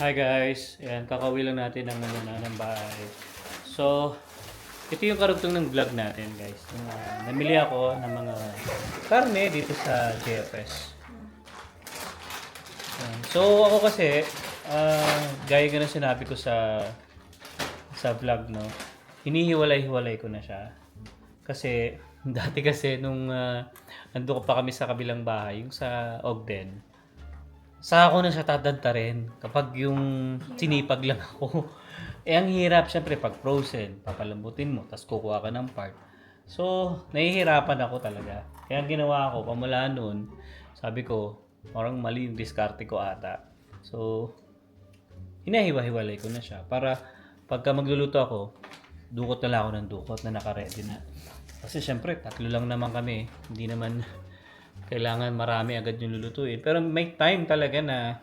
Hi guys, ayan, kakauwi lang natin ng bahay. So, ito yung karugtong ng vlog natin guys. Namili ako ng mga karne dito sa JFS. Ayan. So, ako kasi, gaya nga ng sinabi ko sa vlog, no, hinihiwalay-hiwalay ko na siya. Kasi, dati kasi nung nandun ko pa kami sa kabilang bahay, yung sa Ogden, sa ako na siya tatantarin kapag yung sinipag lang ako. Ang hirap syempre pag frozen, papalambutin mo, tapos kukuha ka ng part. So, nahihirapan ako talaga. Kaya ang ginawa ko, pamula noon, sabi ko, parang mali yung diskarte ko ata. So, hinahiwa-hiwalay ko na siya para pagka magluluto ako, dukot na lang ako ng dukot na naka-ready na. Kasi syempre, tatlo lang naman kami. Hindi naman kailangan marami agad yung lulutuin. Pero may time talaga na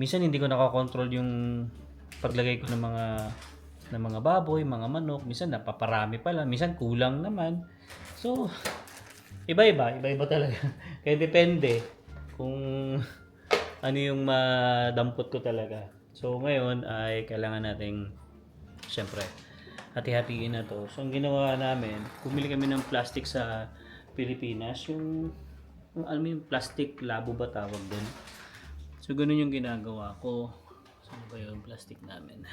minsan hindi ko nakakontrol yung paglagay ko ng mga baboy, mga manok. Minsan napaparami pala, minsan kulang naman. So, iba-iba talaga. Kaya depende kung ano yung madampot ko talaga. So, ngayon ay kailangan nating syempre hati-hatiin na to. So, ang ginawa namin, bumili kami ng plastic sa Pilipinas, yung alam mo yung plastic labo ba tawag doon? So, ganun yung ginagawa ko. Saan ba yung plastic namin?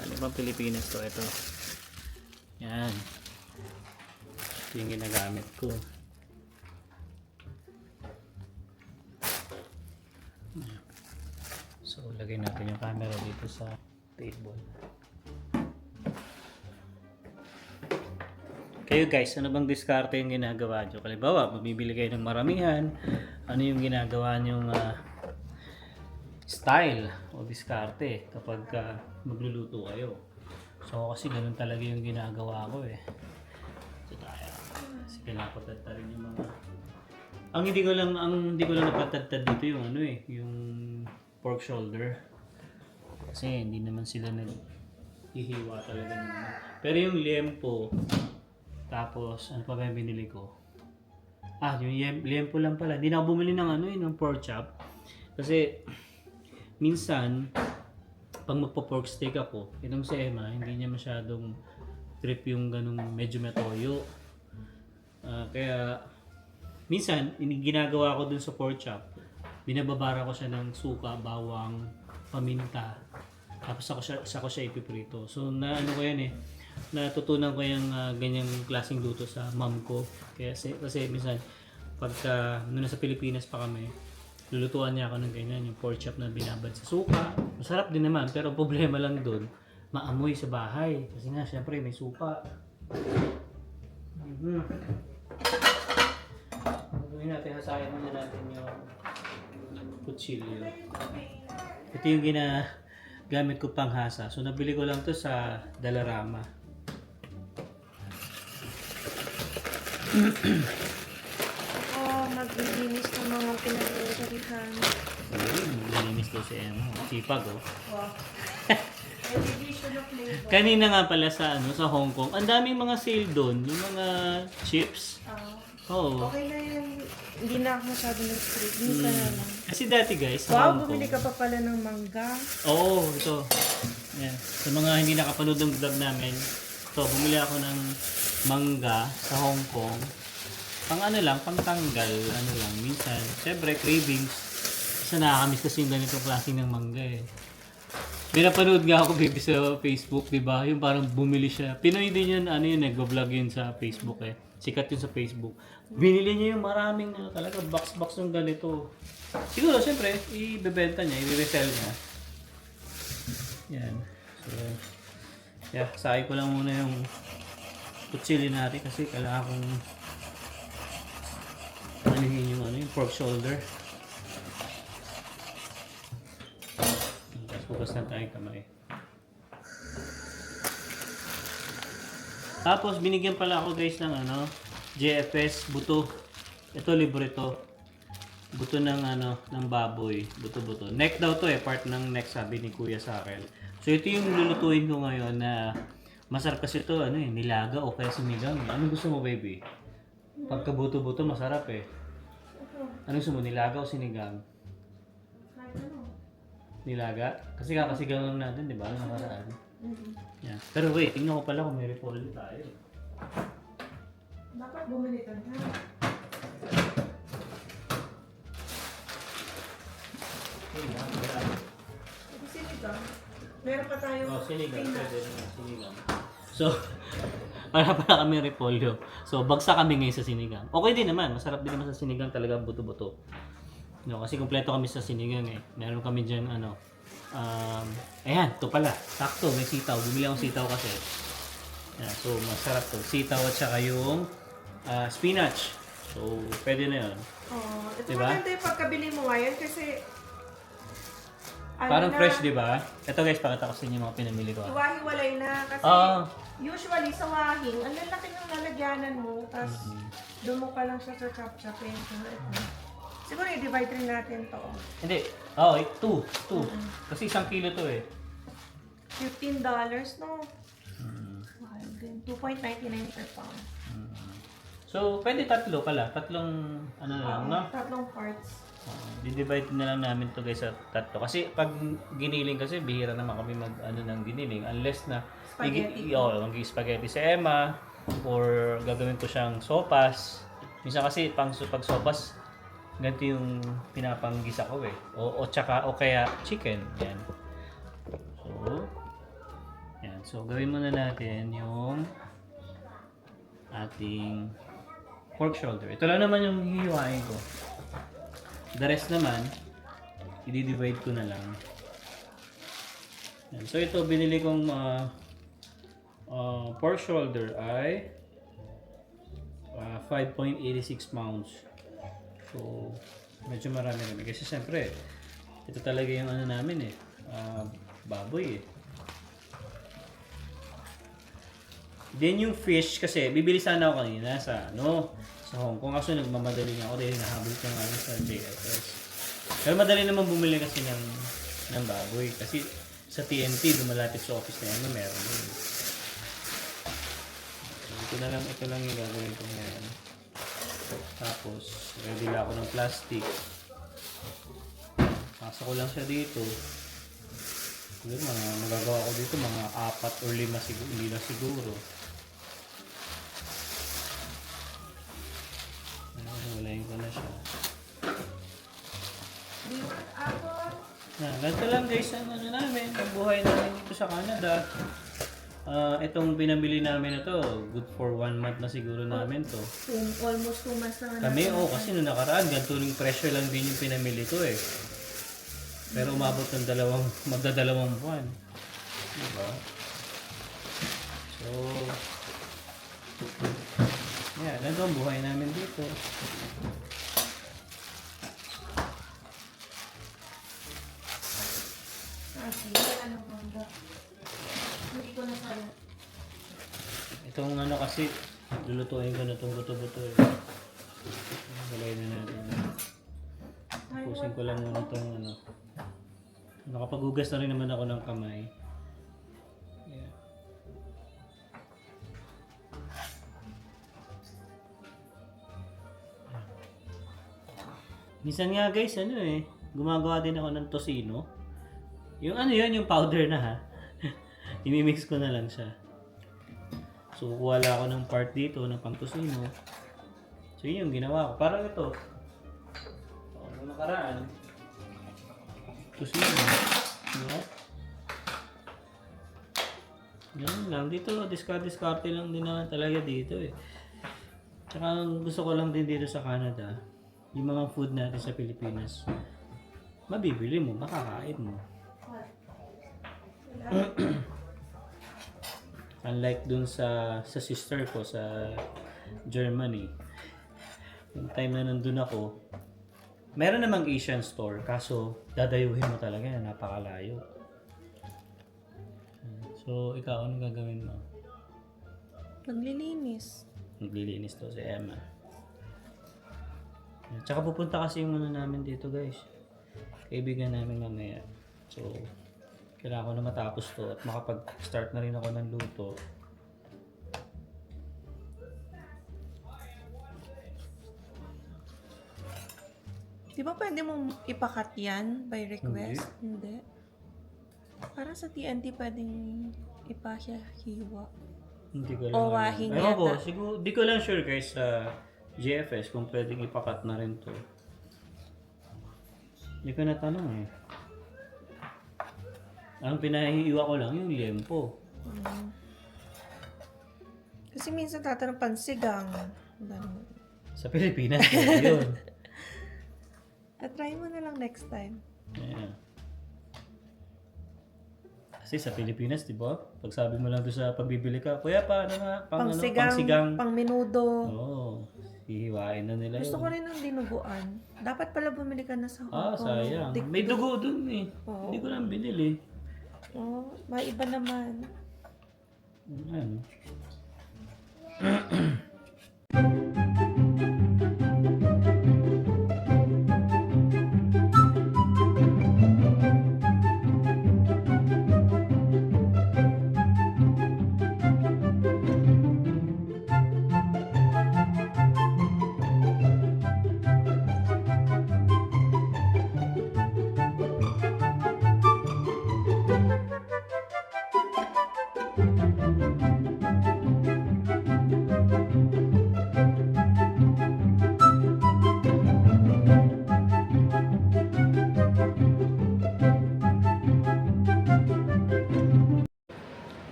Ano bang Pilipinas to? Ito. Yan. Ito yung ginagamit ko. So, lagay natin yung camera dito sa table. Kayo guys, ano bang diskarte yung ginagawa nyo? Halimbawa, bumibili kayo ng maramihan, ano yung ginagawa nyong style o diskarte kapag magluluto kayo? So kasi ganun talaga yung ginagawa ko eh. So tayo, kasi pinapatadta rin yung mga... Ang hindi ko lang napatadtad dito yung yung pork shoulder. Kasi hindi naman sila naghihiwa talaga naman. Pero yung liempo, tapos, ano pa ba yung binili ko? Yung liempo lang pala. Hindi na ako bumili ng ng pork chop. Kasi, minsan, pag magpo-pork steak ako, itong si Emma, hindi niya masyadong trip yung ganung medyo matoyo. Kaya, minsan, ginagawa ko dun sa pork chop, binababara ko siya ng suka, bawang, paminta, tapos ako siya ipiprito. So, ko yan eh. Natutunan ko yung ganyang klaseng luto sa mom ko. Kasi minsan, pagka nasa Pilipinas pa kami, lulutuan niya ako ng ganyan, yung pork chop na binabad sa suka. Masarap din naman, pero problema lang doon, maamoy sa bahay. Kasi nga, syempre, may suka. Gawin natin, hasayan muna natin yung kutsilyo. Ito yung ginagamit ko pang hasa. So, nabili ko lang to sa Dalarama. Ako maglilinis ng mga pinag-uusarihan. Nalinis daw si Emma. Sipag oh. Wow. Division of labor. Kanina nga pala sa sa Hong Kong, ang daming mga sale doon, yung mga chips. Oo. Okay na yan. Hindi na ako masyado nag-street. Minsan na lang. Kasi dati guys, sa Wow, Hong Kong. bumili ka pa pala ng mangga. Oo, ito. Yan. Sa mga hindi nakapanood ng vlog namin, ito, bumili ako ng mangga sa Hong Kong. Pang pang tanggal, lang, minsan. Siyempre, cravings. Kasi nakakamiss kasi yung ganitong klaseng ng mangga eh. Pinapanood nga ako baby sa Facebook, di ba? Yung parang bumili siya. Pinoy din yun, nag-vlog yun sa Facebook eh. Sikat yun sa Facebook. Binili niya yung maraming talaga box ng ganito. Siguro, siyempre, ibebenta niya, i-resell niya. Yan. So, saay ko lang muna yung kutsilyo natin kasi kailangan kong yung pork shoulder. Tapos bukas na tayong kamay. Tapos binigyan pala ako guys ng JFS buto. Ito libre to. Buto ng ng baboy, buto-buto. Neck daw to part ng neck sabi ni Kuya sa akin. So ito yung lulutuin ko ngayon na masarap kasi ito nilaga o kaya sinigang. Ano gusto mo baby? Pagka buto-buto masarap eh. Ano gusto mo, nilaga o sinigang? Nilaga. Kasi kakasigaw lang natin, di ba? Nakaraan. Mm-mm. Yan. Pero wait, tingnan ko pala kung may repolyo tayo. Dapat bumili ka na. Hindi sinigang. Meron pa tayong Sinigang. peanut. Pwede naman, sinigang. So, wala pala kami repolyo. So, bagsak kami ngayon sa sinigang. Okay din naman. Masarap din naman sa sinigang talaga buto-buto. No, kasi kumpleto kami sa sinigang eh. Meron kami dyan ayan, ito pala. Sakto, may sitaw. Bumili akong sitaw kasi. Yan, so, masarap to. Sitaw at saka yung spinach. So, pwede na yun. Oh, ito Diba? maganda yung pagkabili mo ngayon kasi Parang na, fresh, di ba? Ito guys, pakita ko sa inyo yung mga pinamili ko. Hiwa-hiwalay na kasi Oo. usually sa wahing, ang lalaki ng lalagyanan mo, tapos doon mo ka lang siya sa chop-chop. Siguro i-divide rin natin to. Hindi. Oo, 2. Kasi 1 kilo to eh. $15, no? Mahal din. 2.99 per pound. So, pwede tatlo pala. Tatlong, ano na lang, no? Tatlong parts. Di-divide na lang namin to guys sa tatlo. Kasi pag giniling kasi, bihira naman kami mag, ng giniling. Unless na, Spaghetti. mag-spaghetti sa Emma, or gagawin ko siyang sopas. Minsan kasi, pag sopas, ganito yung pinapanggisa ko eh. O kaya chicken. Yan. So, gawin muna natin yung ating pork shoulder. Ito lang naman yung hihiwain ko. The rest naman, i-divide ko na lang. Yan. So, ito, binili kong pork shoulder ay 5.86 pounds. So, medyo marami kami. Kasi siyempre, ito talaga yung ano namin eh. Baboy eh. Then yung fish, kasi bibili sana ako kanina sa Hong Kong. Kaso nagmamadali ako dahil nahabol ko nga sa JFS. Pero madali naman bumili kasi ng baboy. Kasi sa TNT, dumalapit sa office na yan, meron din. So, ito lang yung gagawin ko ngayon. Tapos, ready lang ako ng plastic. Pasok ko lang siya dito. Siguro magagawa ko dito mga 4 or 5 siguro, hindi na siguro. Walayin ko na siya. Ganito lang guys ang namin, ang buhay namin dito sa Canada. Itong binabili namin na to, good for 1 month na siguro namin to. Almost 2 months na Kami, kasi nung nakaraan, ganito yung presyo lang din yung pinamili ko eh. Pero umabot ng magdadalawang buwan. Diba? So, ganito ang buhay namin dito. Hindi ko na sana. Itong kasi, lulutuin ko na itong buto-buto eh. Galay na natin. Pusin ko lang muna itong Nakapaghugas na rin naman ako ng kamay. Yeah. Minsan nga guys, gumagawa din ako ng tocino. Yung yung powder na ha. Imimix ko na lang siya. So, kukuha lang ako ng part dito ng pang tocino. So, yun yung ginawa ko. Parang ito. Nung nakaraan, tocino. Diba? Ganun lang. Dito, discard lang din naman talaga dito eh. Tsaka gusto ko lang din dito sa Canada, yung mga food natin sa Pilipinas, mabibili mo, makakain mo. Unlike dun sa sister ko sa Germany, yung time na nandun ako, meron namang Asian store, kaso dadayuhin mo talaga, napakalayo. So, ikaw, anong gagawin mo? Naglilinis. Naglilinis to si Emma. Tsaka pupunta kasi yung namin dito guys. Kaibigan namin mamaya. So, kailangan ko na matapos to at makapag-start na rin ako ng luto. Di ba pwede mong ipakat yan by request? Hindi. Parang sa TNT pwedeng ipahiwa. Hindi ko O lang wahing alam. Ewan ko, yata. siguro, di ko lang sure guys sa GFS kung pwedeng ipakat na rin to. Hindi ko natanong eh. Ang pinahihiwa ko lang yung lempo. Kasi minsan tatanong pansigang. Ganun. Sa Pilipinas, yun. At try mo na lang next time. Ayan. Kasi sa Pilipinas, di ba? Pag sabi mo lang doon sa pagbibili ka, kuya pa, ano nga, pangsigang. Pang menudo. Oo, hihiwain na nila Gusto yun. ko rin ng dinuguan. Dapat pala bumili ka na sa Hong Ah, Kong. sayang. May dugo dun eh. Oo. Hindi ko lang binili. Oh, maiba naman. Ayan.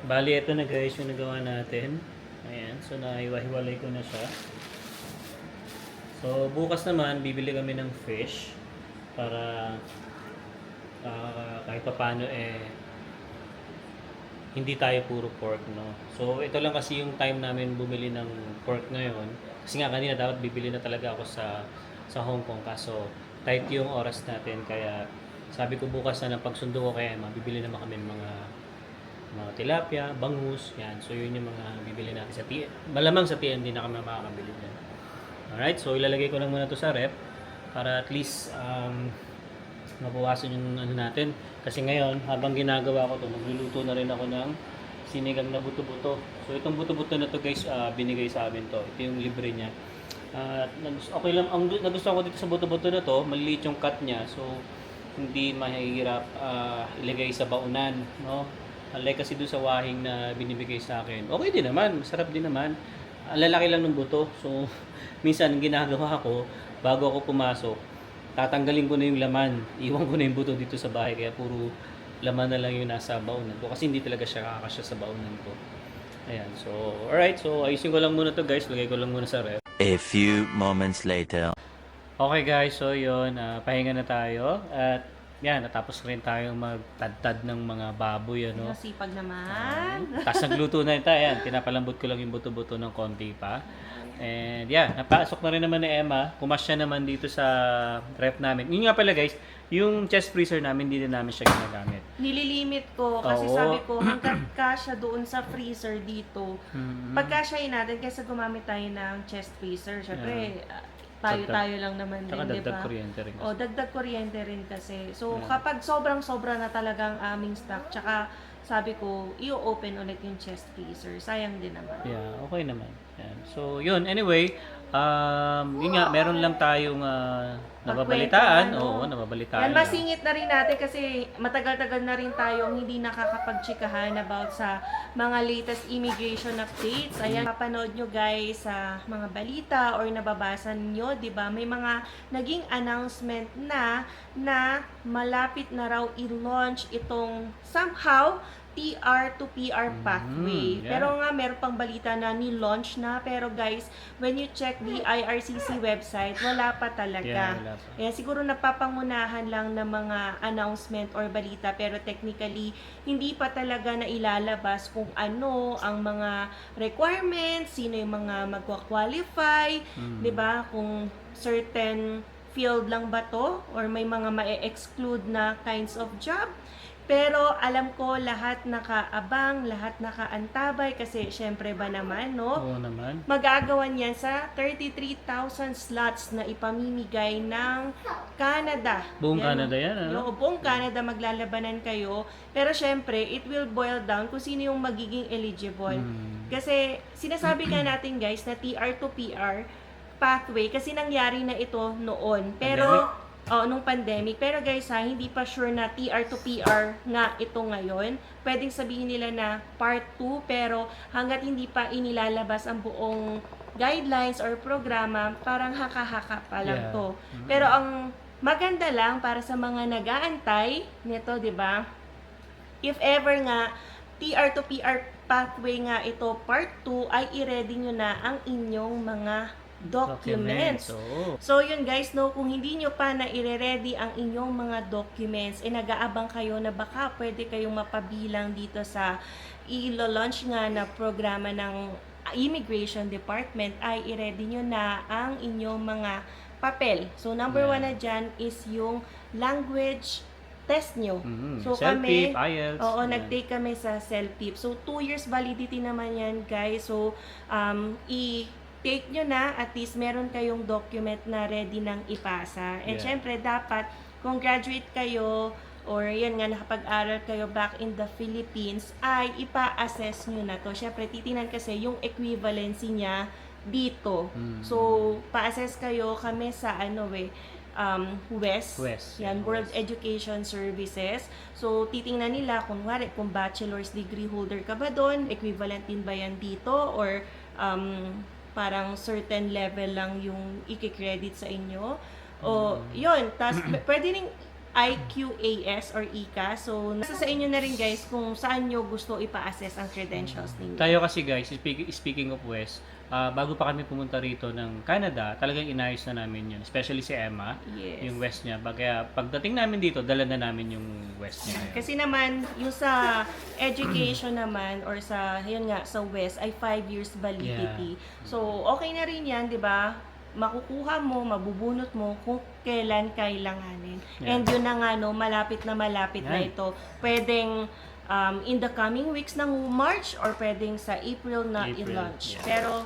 Bali, ito na guys yung nagawa natin. Ayan, so naiwahiwalay ko na siya. So, bukas naman, bibili kami ng fish para kahit paano hindi tayo puro pork, no? So, ito lang kasi yung time namin bumili ng pork ngayon. Kasi nga kanina dapat bibili na talaga ako sa Hong Kong. Kaso, tight yung oras natin. Kaya, sabi ko bukas na ng pagsundo ko kaya bibili naman kami ng mga tilapia, bangus, yan. So, yun yung mga bibili natin sa TNT. Malamang sa TNT na kami makakabili din. Alright, so ilalagay ko lang muna to sa rep para at least mabawasan yung ano natin. Kasi ngayon, habang ginagawa ko to, magluluto na rin ako ng sinigang na buto-buto. So, itong buto-buto na to guys, binigay sa amin to. Ito yung libre niya. Okay lang, ang nagustuhan ko dito sa buto-buto na to, maliliit yung cut niya. So, hindi mahihirap ilagay sa baunan, no? Unlike kasi doon sa wahing na binibigay sa akin. Okay din naman, masarap din naman. Ang lalaki lang ng buto. So, minsan ang ginagawa ko, bago ako pumasok, tatanggalin ko na yung laman. Iwan ko na yung buto dito sa bahay. Kaya puro laman na lang yung nasa baunan ko. Kasi hindi talaga siya kakasya sa baunan ko. Ayan, so, alright. So, ayusin ko lang muna to guys. Lagay ko lang muna sa ref. A few moments later. Okay guys, so yun, pahinga na tayo. At yan, natapos rin tayong magtadtad ng mga baboy, ano. Masipag naman. Tapos nagluto na tayo, yan. Pinapalambot ko lang yung buto-buto ng konti pa. And yeah, napasok na rin naman ni Emma. Kumasya naman dito sa ref namin. Yun nga pala guys, yung chest freezer namin, hindi din namin siya ginagamit. Nililimit ko kasi Oo. sabi ko hanggang kasya doon sa freezer dito. Mhm. Pagkasyahin natin kaysa gumamit tayo ng chest freezer. Syempre, tayo lang naman din, Tsaka di dagdag ba? kuryente rin kasi. O, dagdag kuryente rin kasi. So, Yeah. kapag sobrang-sobra na talagang aming stock, tsaka sabi ko, i-open ulit yung chest freezer. Sayang din naman. Yeah, okay naman. Yan. So, yun. Anyway, yun nga, meron lang tayong nababalitaan. Pagkwentuhan, Oo, no? nababalitaan Yan, lang. masingit na rin natin kasi matagal-tagal na rin tayong hindi nakakapagtsikahan about sa mga latest immigration updates. Ayan, papanood nyo guys sa mga balita or nababasa nyo, di ba? May mga naging announcement na malapit na raw i-launch itong somehow TR to PR pathway. yeah. Pero nga, meron pang balita na ni-launch na. Pero guys, when you check the IRCC website, wala pa talaga. Yeah, wala pa. Kaya siguro napapangunahan lang ng mga announcement or balita. Pero technically, hindi pa talaga na ilalabas kung ano ang mga requirements, sino yung mga magwa-qualify, di ba? Kung certain field lang ba to? Or may mga ma-exclude na kinds of job? Pero alam ko lahat nakaabang, lahat nakaantabay kasi syempre ba naman, no? Oo naman. Magagawan yan sa 33,000 slots na ipamimigay ng Canada. Buong Canada yan, ano? Yung buong Canada maglalabanan kayo. Pero syempre, it will boil down kung sino yung magiging eligible. Kasi sinasabi nga natin guys na TR to PR, pathway kasi nangyari na ito noon. Pero nung pandemic. Pero guys ha, hindi pa sure na TR to PR nga ito ngayon. Pwedeng sabihin nila na part 2 pero hanggat hindi pa inilalabas ang buong guidelines or programa, parang haka-haka pa lang to. Pero ang maganda lang para sa mga nag-aantay nito, 'di ba? If ever nga TR to PR pathway nga ito part 2 ay i-ready nyo na ang inyong mga documents. So yun guys, no, kung hindi nyo pa na i-ready ang inyong mga documents, nag-aabang kayo na baka pwede kayong mapabilang dito sa i-launch nga na programa ng Immigration Department, ay i-ready nyo na ang inyong mga papel. So number 1 na dyan is yung language test nyo. So Self-tip, kami, IELTS. nag-take kami sa self-tip. So 2 years validity naman yan guys. So i-take nyo na, at least meron kayong document na ready nang ipasa. And syempre dapat kung graduate kayo or yan nga nakapag-aral kayo back in the Philippines, ay ipa-assess nyo na to. Syempre titingnan kasi yung equivalency niya dito. So pa-assess kayo kami sa WES. Yan, World Education Services. So, titingnan nila kung bachelor's degree holder ka ba doon, equivalent din ba yan dito, or parang certain level lang yung i-credit sa inyo. O, yun. Tas, pwede rin IQAS or ICA. So, nasa sa inyo na rin guys kung saan nyo gusto ipa-assess ang credentials ninyo. Tayo kasi guys, speaking of WES, bago pa kami pumunta rito ng Canada, talagang inayos na namin yun. Especially si Emma, yung WES niya. Kaya pagdating namin dito, dala na namin yung WES niya ngayon. Kasi naman, yung sa education naman, or sa, yun nga, sa WES, ay 5 years validity. So, okay na rin yan, di ba? Makukuha mo, mabubunot mo kung kailan kailanganin. And yun na nga, no, malapit na ito. Pwedeng in the coming weeks ng March or pwedeng sa April na i-launch. Pero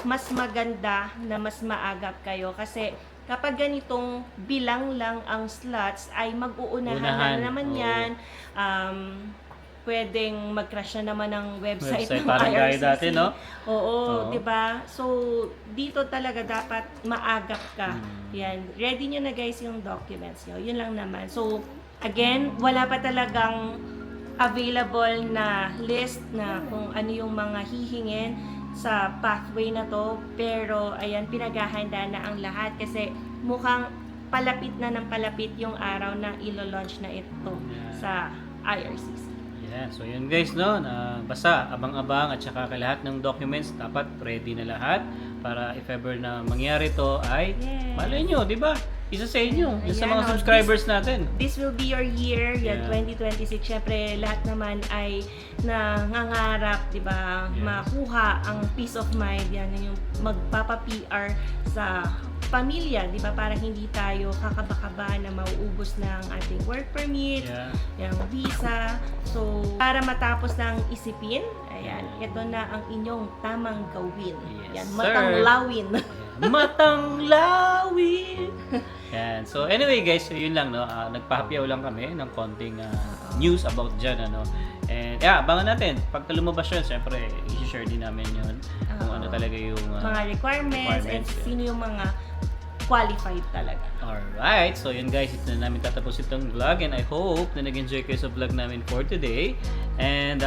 mas maganda na mas maagap kayo kasi kapag ganitong bilang lang ang slots ay mag-uunahan na naman yan. Pwedeng mag-crash na naman ang website ng parang gaya IRCC. dati, no? Oo, 'di ba? So dito talaga dapat maagap ka. Yan. Ready nyo na guys yung documents nyo. Yun lang naman. So again, wala pa talagang available na list na kung ano yung mga hihingin sa pathway na to, pero ayan, pinaghahanda na ang lahat kasi mukhang palapit na ng palapit yung araw na ilo-launch na ito sa IRCC. So yun guys, no, basta abang-abang at saka lahat ng documents dapat ready na lahat para if ever na mangyari to ay malay nyo, di ba? Isa sa inyo, isa sa mga subscribers natin. This will be your year, 2026. Syempre, lahat naman ay nangangarap, di ba? Makuha ang peace of mind. Yan yung magpapa-PR sa pamilya, di ba? Para hindi tayo kakaba-kaba na mauubos ng ating work permit, yung visa. So, para matapos ng isipin, ayan, ito na ang inyong tamang gawin. Yan, matanglawin. Matanglawin! Yan. So anyway guys, yun lang, no. Nagpahapiyaw lang kami ng konting news about dyan, ano. And abangan natin. Pagka lumabas yun, syempre, i-share din namin yun. Kung ano talaga yung mga requirements and sino yung mga qualified talaga. Alright. So yun guys, ito na namin tatapos itong vlog. And I hope na nag-enjoy kayo sa vlog namin for today. And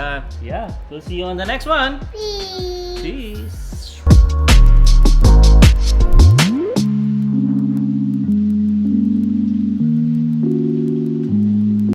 we'll see you on the next one. Peace!